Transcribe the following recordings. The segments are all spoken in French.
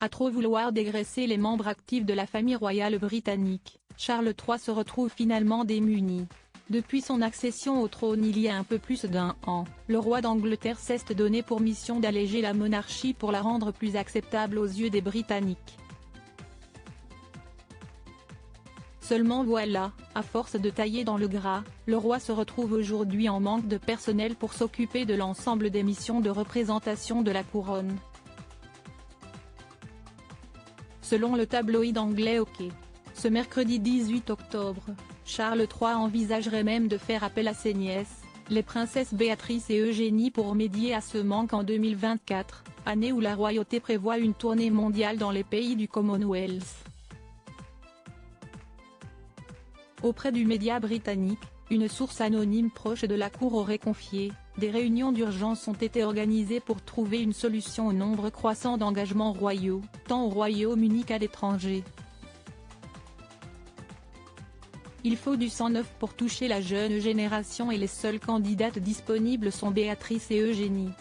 À trop vouloir dégraisser les membres actifs de la famille royale britannique, Charles III se retrouve finalement démuni. Depuis son accession au trône il y a un peu plus d'1 an, le roi d'Angleterre s'est donné pour mission d'alléger la monarchie pour la rendre plus acceptable aux yeux des Britanniques. Seulement voilà, à force de tailler dans le gras, le roi se retrouve aujourd'hui en manque de personnel pour s'occuper de l'ensemble des missions de représentation de la couronne. Selon le tabloïd anglais OK. Ce mercredi 18 octobre, Charles III envisagerait même de faire appel à ses nièces, les princesses Béatrice et Eugénie pour médier à ce manque en 2024, année où la royauté prévoit une tournée mondiale dans les pays du Commonwealth. Auprès du média britannique, une source anonyme proche de la cour aurait confié, des réunions d'urgence ont été organisées pour trouver une solution au nombre croissant d'engagements royaux, tant au Royaume-Uni qu'à l'étranger. Il faut du sang neuf pour toucher la jeune génération et les seules candidates disponibles sont Béatrice et Eugénie.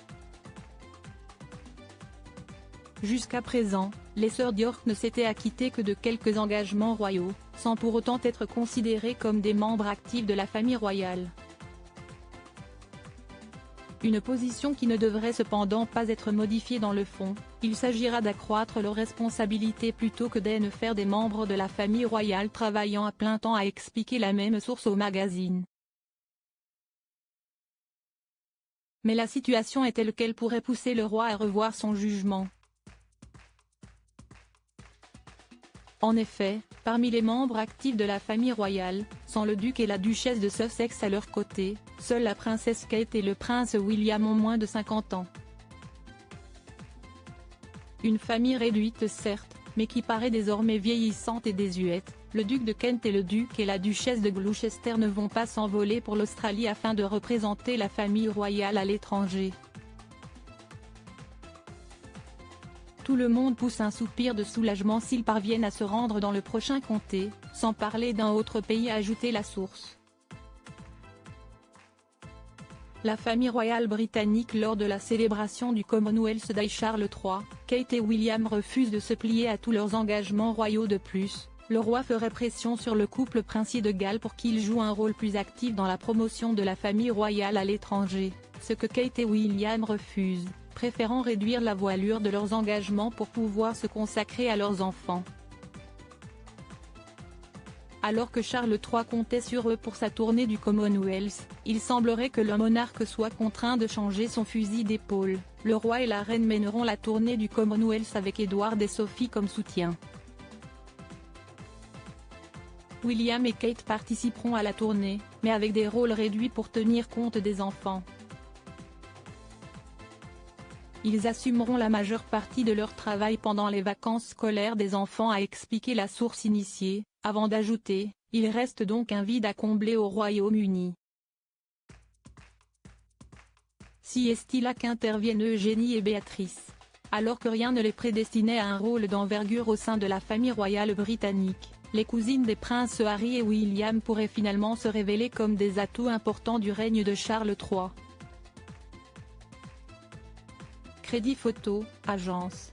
Jusqu'à présent, les sœurs d'York ne s'étaient acquittées que de quelques engagements royaux, sans pour autant être considérées comme des membres actifs de la famille royale. Une position qui ne devrait cependant pas être modifiée dans le fond, il s'agira d'accroître leurs responsabilités plutôt que d'en faire des membres de la famille royale travaillant à plein temps, a expliqué la même source au magazine. Mais la situation est telle qu'elle pourrait pousser le roi à revoir son jugement. En effet, parmi les membres actifs de la famille royale, sans le duc et la duchesse de Sussex à leur côté, seule la princesse Kate et le prince William ont moins de 50 ans. Une famille réduite certes, mais qui paraît désormais vieillissante et désuète. Le duc de Kent et le duc et la duchesse de Gloucester ne vont pas s'envoler pour l'Australie afin de représenter la famille royale à l'étranger. Tout le monde pousse un soupir de soulagement s'ils parviennent à se rendre dans le prochain comté, sans parler d'un autre pays, a ajouté la source. La famille royale britannique lors de la célébration du Commonwealth Day, Charles III, Kate et William refusent de se plier à tous leurs engagements royaux. De plus, le roi ferait pression sur le couple princier de Galles pour qu'il joue un rôle plus actif dans la promotion de la famille royale à l'étranger, ce que Kate et William refusent, préférant réduire la voilure de leurs engagements pour pouvoir se consacrer à leurs enfants. Alors que Charles III comptait sur eux pour sa tournée du Commonwealth, il semblerait que le monarque soit contraint de changer son fusil d'épaule. Le roi et la reine mèneront la tournée du Commonwealth avec Edward et Sophie comme soutien. William et Kate participeront à la tournée, mais avec des rôles réduits pour tenir compte des enfants. Ils assumeront la majeure partie de leur travail pendant les vacances scolaires des enfants, a expliqué la source initiée, avant d'ajouter, il reste donc un vide à combler au Royaume-Uni. Si est-il là qu'interviennent Eugénie et Béatrice. Alors que rien ne les prédestinait à un rôle d'envergure au sein de la famille royale britannique, les cousines des princes Harry et William pourraient finalement se révéler comme des atouts importants du règne de Charles III. Crédit photo, agence.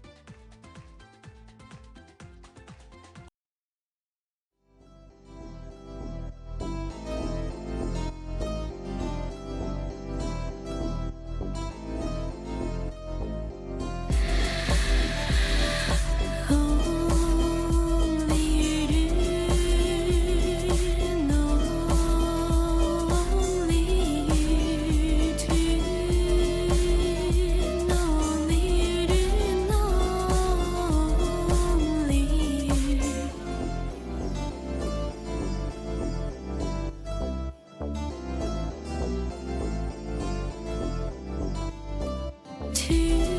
To